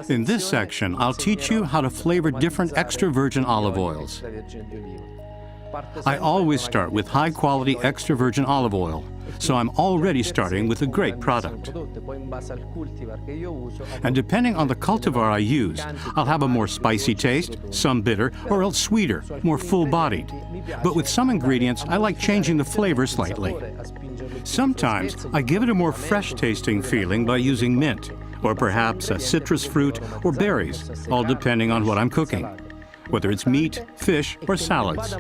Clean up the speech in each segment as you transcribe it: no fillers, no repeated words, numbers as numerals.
In this section, I'll teach you how to flavor different extra virgin olive oils. I always start with high-quality extra virgin olive oil, so I'm already starting with a great product. And depending on the cultivar I use, I'll have a more spicy taste, some bitter, or else sweeter, more full-bodied. But with some ingredients, I like changing the flavor slightly. Sometimes I give it a more fresh-tasting feeling by using mint, or perhaps a citrus fruit or berries, all depending on what I'm cooking, whether it's meat, fish, or salads.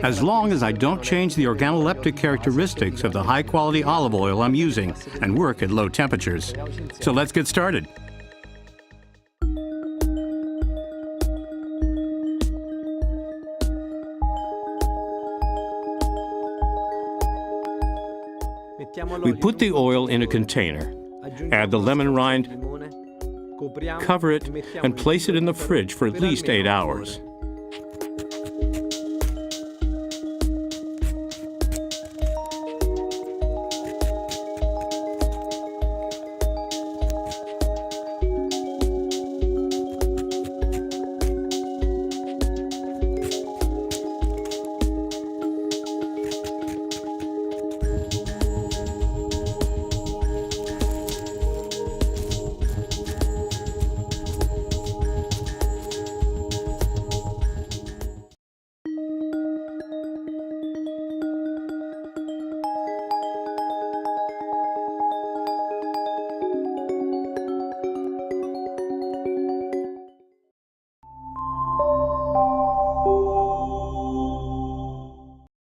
As long as I don't change the organoleptic characteristics of the high-quality olive oil I'm using and work at low temperatures. So let's get started. We put the oil in a container, add the lemon rind, cover it, and place it in the fridge for at least 8 hours.